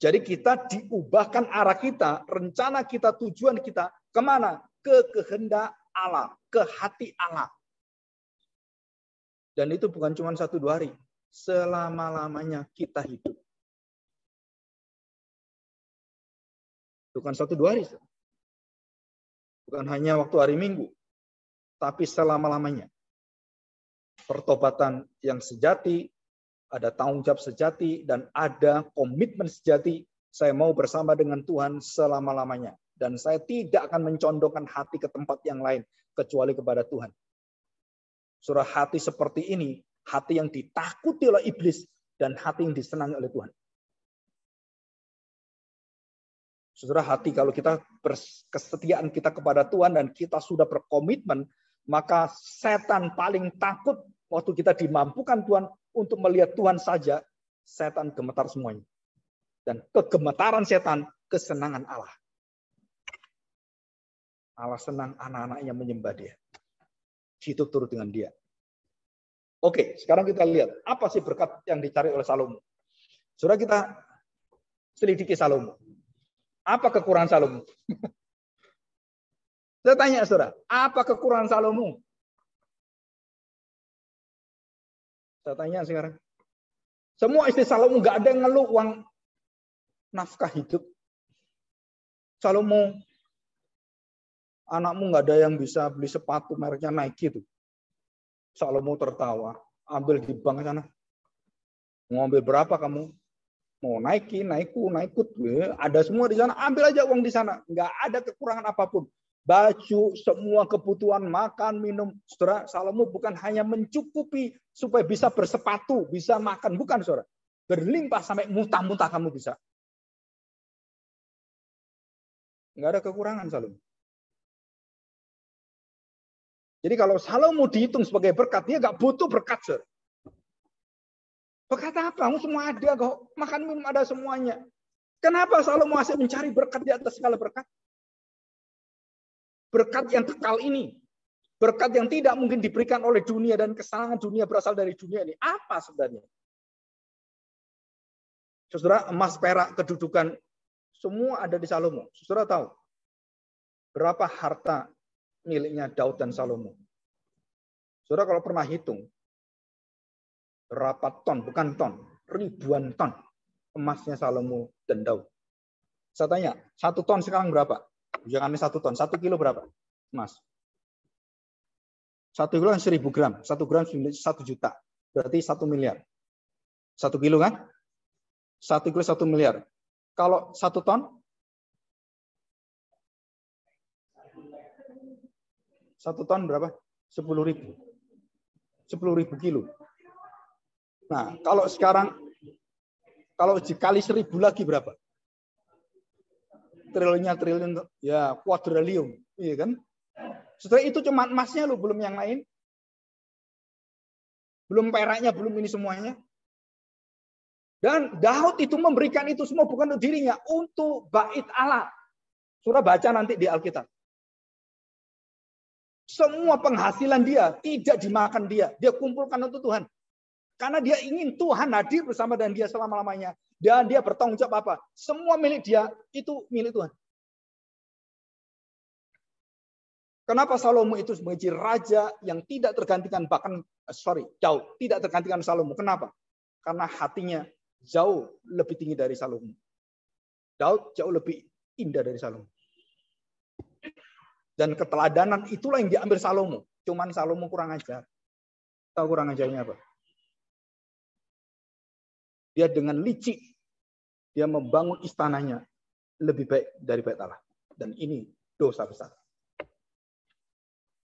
Jadi kita diubahkan arah kita, rencana kita, tujuan kita kemana? Ke kehendak Allah, ke hati Allah. Dan itu bukan cuma 1-2 hari. Selama-lamanya kita hidup. Bukan 1-2 hari. Bukan hanya waktu hari Minggu. Tapi selama-lamanya. Pertobatan yang sejati, ada tanggung jawab sejati, dan ada komitmen sejati. Saya mau bersama dengan Tuhan selama-lamanya. Dan saya tidak akan mencondongkan hati ke tempat yang lain, kecuali kepada Tuhan. Surah hati seperti ini, hati yang ditakuti oleh iblis, dan hati yang disenangi oleh Tuhan. Saudara, hati kalau kita kesetiaan kita kepada Tuhan dan kita sudah berkomitmen, maka setan paling takut waktu kita dimampukan Tuhan untuk melihat Tuhan saja, setan gemetar semuanya. Dan kegemetaran setan, kesenangan Allah. Allah senang anak-anaknya menyembah Dia. Hidup turut dengan Dia. Oke, sekarang kita lihat apa sih berkat yang dicari oleh Salomo. Saudara, kita selidiki Salomo. Apa kekurangan Salomo? Saya tanya saudara, apa kekurangan Salomo? Saya tanya sekarang. Semua istri Salomo nggak ada yang ngeluh uang nafkah hidup. Salomo, anakmu nggak ada yang bisa beli sepatu mereknya Nike itu. Salomo tertawa, ambil di bank sana. Mau ambil berapa kamu? Mau Nike, ada semua di sana. Ambil aja uang di sana. Nggak ada kekurangan apapun. Baju, semua kebutuhan, makan, minum. Saudara, Salomo bukan hanya mencukupi supaya bisa bersepatu, bisa makan. Bukan, saudara. Berlimpah sampai muntah-muntah kamu bisa. Nggak ada kekurangan Salomo. Jadi kalau Salomo dihitung sebagai berkat, dia nggak butuh berkat, saudara. Berkat apa? Kamu semua ada kok. Makan minum ada semuanya. Kenapa Salomo masih mencari berkat di atas segala berkat? Berkat yang kekal ini. Berkat yang tidak mungkin diberikan oleh dunia dan kesenangan dunia berasal dari dunia ini. Apa sebenarnya? Saudara, emas, perak, kedudukan, semua ada di Salomo. Saudara tahu berapa harta miliknya Daud dan Salomo? Saudara kalau pernah hitung, berapa ton, bukan ton, ribuan ton emasnya Salomo dan Daud. Saya tanya, 1 ton sekarang berapa? Jangan 1 ton, 1 kilo berapa? Emas. 1 kilo kan 1000 gram, 1 gram 1 juta, berarti 1 miliar. 1 kilo kan? 1 kilo 1 miliar. Kalau 1 ton? 1 ton berapa? 10.000. 10.000 kilo. Nah, kalau sekarang, kalau dikali 1000 lagi berapa? Triliun, ya kuadriliun, iya kan? Setelah itu cuma emasnya loh, belum yang lain. Belum peraknya, belum ini semuanya. Dan Daud itu memberikan itu semua bukan untuk dirinya, untuk bait Allah. Surah baca nanti di Alkitab. Semua penghasilan dia tidak dimakan dia kumpulkan untuk Tuhan. Karena dia ingin Tuhan hadir bersama dengan dia selama-lamanya. Dan dia bertanggung jawab apa? Semua milik dia itu milik Tuhan. Kenapa Salomo itu sebagai raja yang tidak tergantikan, Daud tidak tergantikan Salomo. Kenapa? Karena hatinya jauh lebih tinggi dari Salomo. Daud jauh lebih indah dari Salomo. Dan keteladanan itulah yang diambil Salomo. Cuman Salomo kurang ajar. Tahu kurang ajarnya apa? Dia dengan licik, dia membangun istananya lebih baik dari bait Allah. Dan ini dosa besar.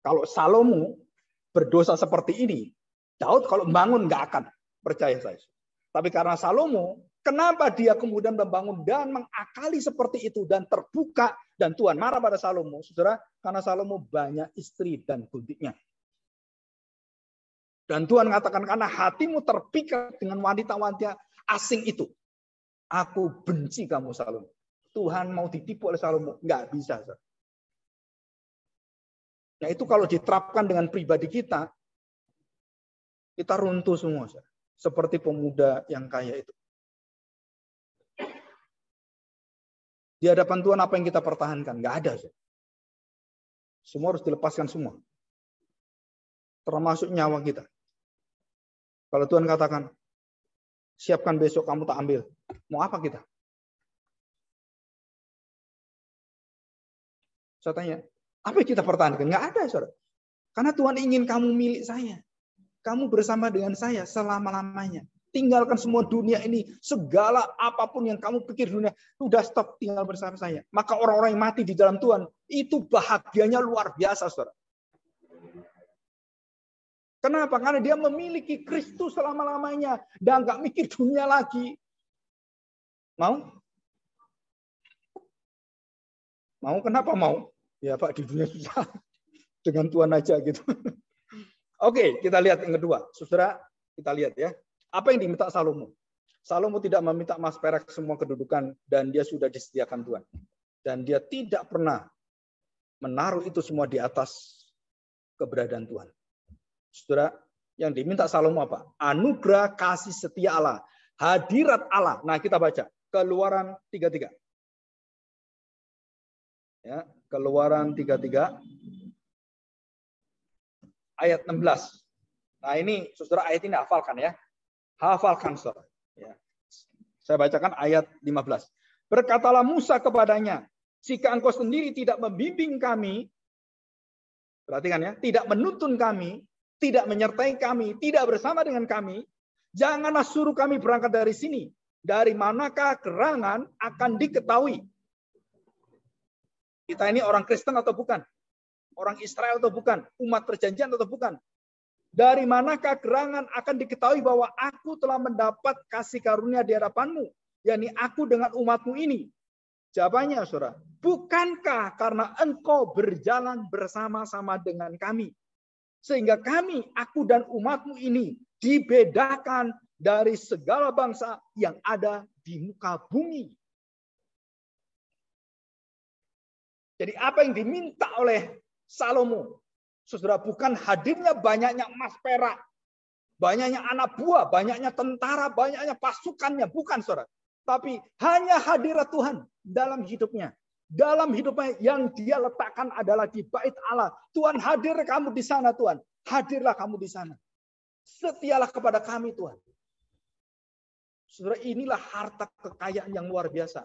Kalau Salomo berdosa seperti ini, Daud kalau membangun nggak akan, percaya saya. Tapi karena Salomo, kenapa dia kemudian membangun dan mengakali seperti itu dan terbuka, dan Tuhan marah pada Salomo, saudara, karena Salomo banyak istri dan guntiknya. Dan Tuhan mengatakan, karena hatimu terpikat dengan wanita-wanita asing itu, aku benci kamu Salomo. Tuhan mau ditipu oleh Salomo. Nggak bisa. Nah itu kalau diterapkan dengan pribadi kita runtuh semua. Seperti pemuda yang kaya itu. Di hadapan Tuhan apa yang kita pertahankan? Nggak ada. Semua harus dilepaskan semua. Termasuk nyawa kita. Kalau Tuhan katakan, siapkan besok kamu tak ambil. Mau apa kita? Saya tanya, apa yang kita pertahankan? Nggak ada, saudara. Karena Tuhan ingin kamu milik saya. Kamu bersama dengan saya selama-lamanya. Tinggalkan semua dunia ini. Segala apapun yang kamu pikir dunia. Udah stop, tinggal bersama saya. Maka orang-orang yang mati di dalam Tuhan, itu bahagianya luar biasa, saudara. Kenapa? Karena dia memiliki Kristus selama-lamanya. Dan nggak mikir dunia lagi. Mau? Mau kenapa mau? Ya Pak, di dunia susah. Dengan Tuhan aja gitu. Oke, kita lihat yang kedua. Saudara, kita lihat ya. Apa yang diminta Salomo? Salomo tidak meminta emas perak semua kedudukan dan dia sudah disediakan Tuhan. Dan dia tidak pernah menaruh itu semua di atas keberadaan Tuhan. Saudara, yang diminta Salomo apa? Anugerah kasih setia Allah. Hadirat Allah. Nah, kita baca. Keluaran 33. Ya, Keluaran 33. Ayat 16. Nah ini, saudara, ayat ini hafalkan ya. Hafalkan, saudara. Ya. Saya bacakan ayat 15. Berkatalah Musa kepadanya, jika engkau sendiri tidak membimbing kami, perhatikan ya, tidak menuntun kami, tidak menyertai kami, tidak bersama dengan kami, janganlah suruh kami berangkat dari sini. Dari manakah gerangan akan diketahui? Kita ini orang Kristen atau bukan? Orang Israel atau bukan? Umat perjanjian atau bukan? Dari manakah gerangan akan diketahui bahwa aku telah mendapat kasih karunia di hadapanmu? yakni aku dengan umatmu ini. Jawabannya, saudara, bukankah karena engkau berjalan bersama-sama dengan kami? Sehingga kami, aku dan umatmu ini, dibedakan dari segala bangsa yang ada di muka bumi. Jadi apa yang diminta oleh Salomo, saudara, bukan hadirnya banyaknya emas perak, banyaknya anak buah, banyaknya tentara, banyaknya pasukannya, bukan, saudara. Tapi hanya hadirat Tuhan dalam hidupnya. Dalam hidupnya yang dia letakkan adalah di bait Allah. Tuhan, hadir kamu di sana, Tuhan. Hadirlah kamu di sana. Setialah kepada kami, Tuhan. Saudara, inilah harta kekayaan yang luar biasa.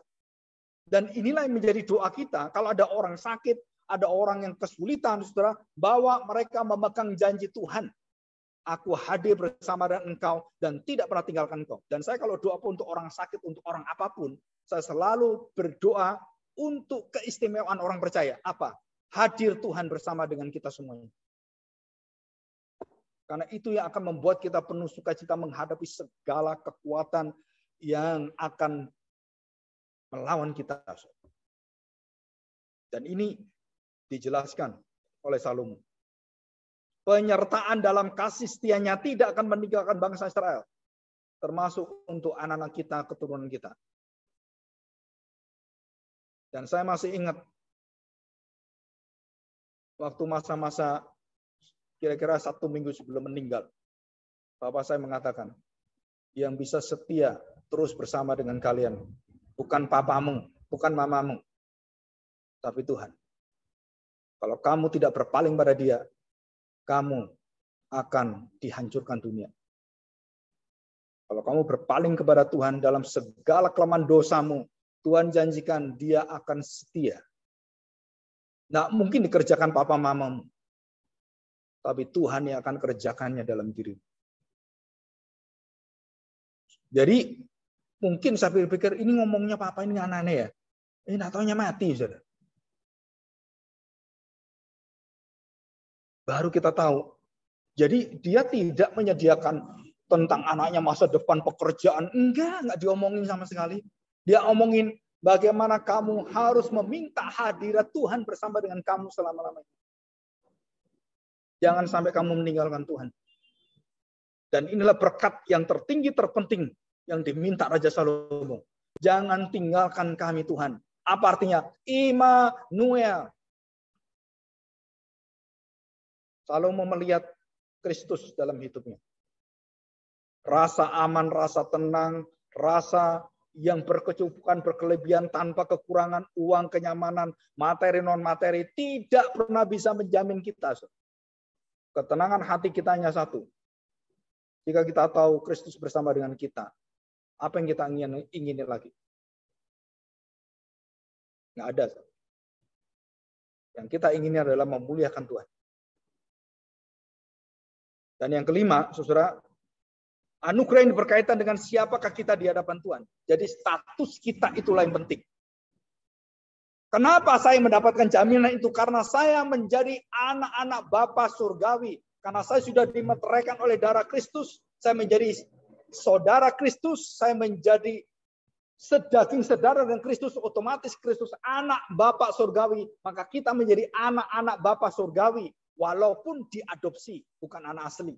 Dan inilah yang menjadi doa kita. Kalau ada orang sakit, ada orang yang kesulitan, saudara, bawa mereka memegang janji Tuhan. Aku hadir bersama dengan engkau dan tidak pernah tinggalkan engkau. Dan saya kalau doa pun untuk orang sakit, untuk orang apapun, saya selalu berdoa untuk keistimewaan orang percaya. Apa? Hadir Tuhan bersama dengan kita semuanya. Karena itu yang akan membuat kita penuh sukacita menghadapi segala kekuatan yang akan melawan kita. Dan ini dijelaskan oleh Salomo. Penyertaan dalam kasih setianya tidak akan meninggalkan bangsa Israel. Termasuk untuk anak-anak kita, keturunan kita. Dan saya masih ingat waktu masa-masa kira-kira 1 minggu sebelum meninggal. Bapak saya mengatakan, yang bisa setia terus bersama dengan kalian. Bukan papamu, bukan mamamu. Tapi Tuhan. Kalau kamu tidak berpaling pada dia, kamu akan dihancurkan dunia. Kalau kamu berpaling kepada Tuhan dalam segala kelemahan dosamu, Tuhan janjikan dia akan setia. Nggak mungkin dikerjakan papa mamamu. Tapi Tuhan yang akan kerjakannya dalam dirimu. Jadi mungkin saya pikir ini ngomongnya papa ini aneh-aneh ya. Ini nggak taunya mati, saudara. Baru kita tahu. Jadi dia tidak menyediakan tentang anaknya masa depan pekerjaan. Enggak diomongin sama sekali. Dia omongin bagaimana kamu harus meminta hadirat Tuhan bersama dengan kamu selama-lamanya. Jangan sampai kamu meninggalkan Tuhan. Dan inilah berkat yang tertinggi, terpenting yang diminta Raja Salomo. Jangan tinggalkan kami, Tuhan. Apa artinya? Immanuel. Salomo melihat Kristus dalam hidupnya. Rasa aman, rasa tenang, rasa yang berkecukupan, berkelebihan tanpa kekurangan, uang, kenyamanan, materi, non-materi, tidak pernah bisa menjamin kita. Ketenangan hati kita hanya satu. Jika kita tahu Kristus bersama dengan kita, apa yang kita ingini lagi? Nggak ada. Yang kita ingini adalah memuliakan Tuhan. Dan yang kelima, saudara, anugerah ini berkaitan dengan siapakah kita di hadapan Tuhan. Jadi status kita itulah yang penting. Kenapa saya mendapatkan jaminan itu? Karena saya menjadi anak-anak Bapa surgawi. Karena saya sudah dimeteraikan oleh darah Kristus. Saya menjadi saudara Kristus. Saya menjadi sedaging saudara dengan Kristus. Otomatis Kristus anak Bapa surgawi. Maka kita menjadi anak-anak Bapa surgawi. Walaupun diadopsi. Bukan anak asli.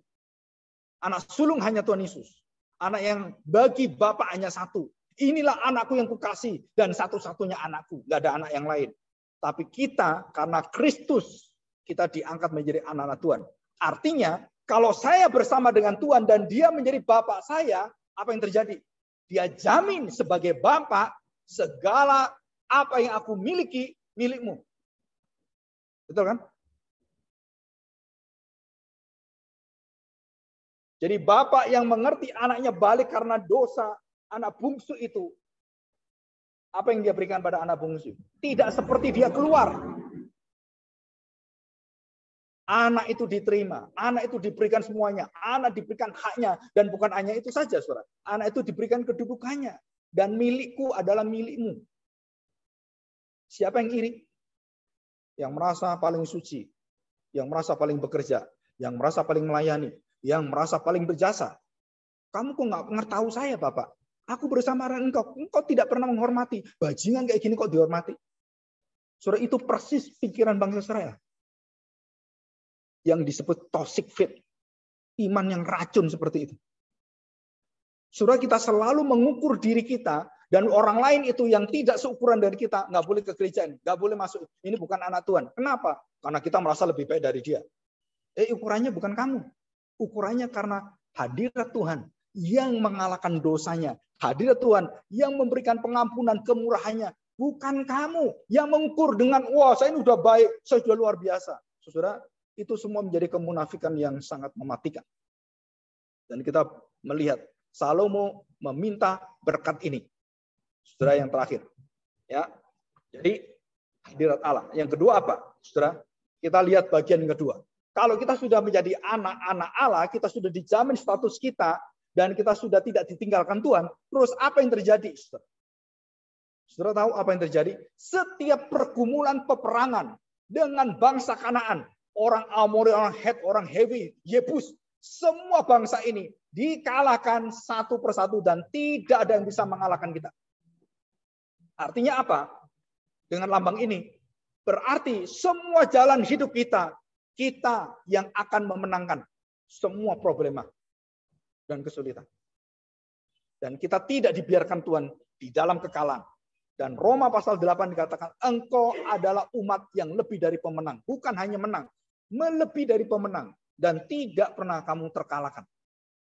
Anak sulung hanya Tuhan Yesus. Anak yang bagi Bapa hanya satu. Inilah anakku yang kukasih. Dan satu-satunya anakku. Gak ada anak yang lain. Tapi kita karena Kristus. Kita diangkat menjadi anak-anak Tuhan. Artinya kalau saya bersama dengan Tuhan. Dan dia menjadi Bapa saya. Apa yang terjadi? Dia jamin sebagai Bapa. Segala apa yang aku miliki. Milikmu. Betul kan? Jadi bapak yang mengerti anaknya balik karena dosa anak bungsu itu. Apa yang dia berikan pada anak bungsu? Tidak seperti dia keluar. Anak itu diterima. Anak itu diberikan semuanya. Anak diberikan haknya. Dan bukan hanya itu saja, saudara. Anak itu diberikan kedudukannya. Dan milikku adalah milikmu. Siapa yang iri? Yang merasa paling suci. Yang merasa paling bekerja. Yang merasa paling melayani. Yang merasa paling berjasa. Kamu kok nggak pernah tahu saya, Bapak? Aku bersama dengan engkau. Engkau tidak pernah menghormati. Bajingan kayak gini kok dihormati. Saudara, itu persis pikiran bangsa Israel. Yang disebut toxic faith. Iman yang racun seperti itu. Saudara, kita selalu mengukur diri kita. Dan orang lain itu yang tidak seukuran dari kita. Nggak boleh ke gereja ini. Nggak boleh masuk. Ini bukan anak Tuhan. Kenapa? Karena kita merasa lebih baik dari dia. Ukurannya bukan kamu. Ukurannya karena hadirat Tuhan yang mengalahkan dosanya. Hadirat Tuhan yang memberikan pengampunan kemurahannya. Bukan kamu yang mengukur dengan, wah saya ini udah baik, saya sudah luar biasa. Saudara, itu semua menjadi kemunafikan yang sangat mematikan. Dan kita melihat Salomo meminta berkat ini. Saudara, yang terakhir. Ya. Jadi hadirat Allah. Yang kedua apa? Saudara, kita lihat bagian yang kedua. Kalau kita sudah menjadi anak-anak Allah, kita sudah dijamin status kita, dan kita sudah tidak ditinggalkan Tuhan, terus apa yang terjadi? Saudara tahu apa yang terjadi? Setiap pergumulan peperangan dengan bangsa Kanaan, orang Amori, orang Het, orang Hewi, Yebus, semua bangsa ini dikalahkan satu persatu dan tidak ada yang bisa mengalahkan kita. Artinya apa? Dengan lambang ini, berarti semua jalan hidup kita yang akan memenangkan semua problema dan kesulitan. Dan kita tidak dibiarkan Tuhan di dalam kekalahan. Dan Roma pasal 8 dikatakan, engkau adalah umat yang lebih dari pemenang. Bukan hanya menang, melebihi dari pemenang. Dan tidak pernah kamu terkalahkan.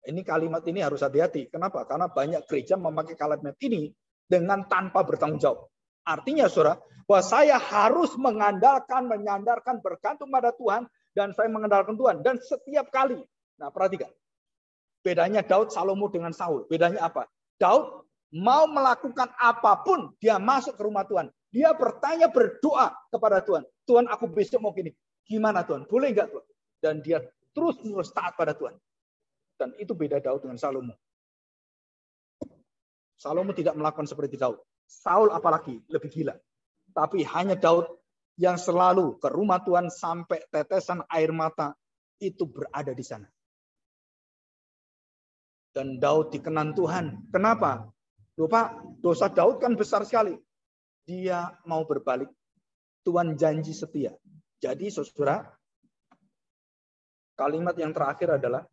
Ini kalimat ini harus hati-hati. Kenapa? Karena banyak gereja memakai kalimat ini dengan tanpa bertanggung jawab. Artinya, saudara, bahwa saya harus menyandarkan, bergantung pada Tuhan, dan saya mengandalkan Tuhan. Dan setiap kali, nah perhatikan, bedanya Daud, Salomo dengan Saul. Bedanya apa? Daud mau melakukan apapun, dia masuk ke rumah Tuhan. Dia bertanya, berdoa kepada Tuhan. Tuhan, aku besok mau gini. Gimana Tuhan? Boleh nggak Tuhan? Dan dia terus-menerus taat pada Tuhan. Dan itu beda Daud dengan Salomo. Salomo tidak melakukan seperti Daud. Saul apalagi lebih gila. Tapi hanya Daud yang selalu ke rumah Tuhan sampai tetesan air mata itu berada di sana. Dan Daud dikenan Tuhan. Kenapa? Lupa, dosa Daud kan besar sekali. Dia mau berbalik. Tuhan janji setia. Jadi saudara, kalimat yang terakhir adalah,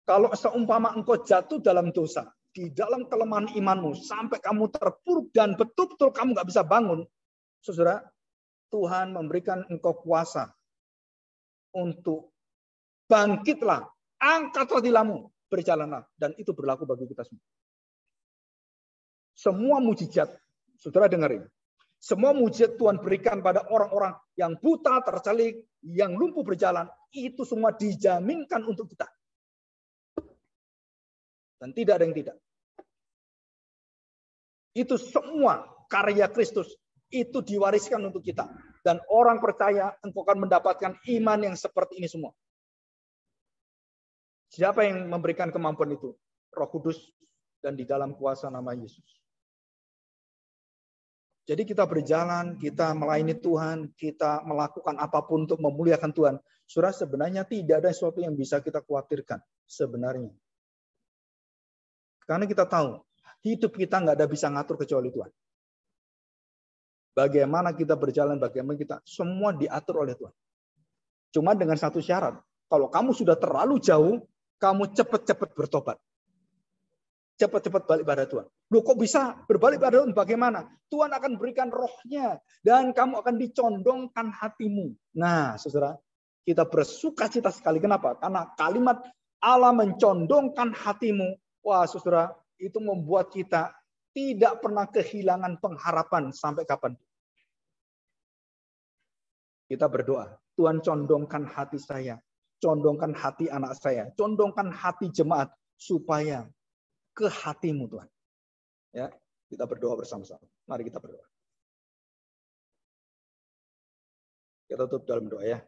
kalau seumpama engkau jatuh dalam dosa, di dalam kelemahan imanmu sampai kamu terpuruk dan betul-betul kamu nggak bisa bangun, saudara, Tuhan memberikan engkau kuasa untuk bangkitlah, angkatlah tilammu, berjalanlah. Dan itu berlaku bagi kita semua. Semua mujizat, saudara dengerin, semua mujizat Tuhan berikan pada orang-orang yang buta, tercelik, yang lumpuh berjalan, itu semua dijaminkan untuk kita. Dan tidak ada yang tidak. Itu semua karya Kristus itu diwariskan untuk kita. Dan orang percaya engkau akan mendapatkan iman yang seperti ini semua. Siapa yang memberikan kemampuan itu? Roh Kudus dan di dalam kuasa nama Yesus. Jadi kita berjalan, kita melayani Tuhan, kita melakukan apapun untuk memuliakan Tuhan. Saudara, sebenarnya tidak ada sesuatu yang bisa kita khawatirkan sebenarnya. Karena kita tahu, hidup kita nggak ada bisa ngatur kecuali Tuhan. Bagaimana kita berjalan, bagaimana kita, semua diatur oleh Tuhan. Cuma dengan satu syarat, kalau kamu sudah terlalu jauh, kamu cepat-cepat bertobat. Cepat-cepat balik pada Tuhan. Loh kok bisa berbalik pada Tuhan? Bagaimana? Tuhan akan berikan rohnya, dan kamu akan dicondongkan hatimu. Nah, saudara, kita bersukacita sekali. Kenapa? Karena kalimat Allah mencondongkan hatimu. Wah, saudara, itu membuat kita tidak pernah kehilangan pengharapan sampai kapan. Kita berdoa, Tuhan condongkan hati saya, condongkan hati anak saya, condongkan hati jemaat supaya ke hatimu Tuhan. Ya, kita berdoa bersama-sama. Mari kita berdoa. Kita tutup dalam doa ya.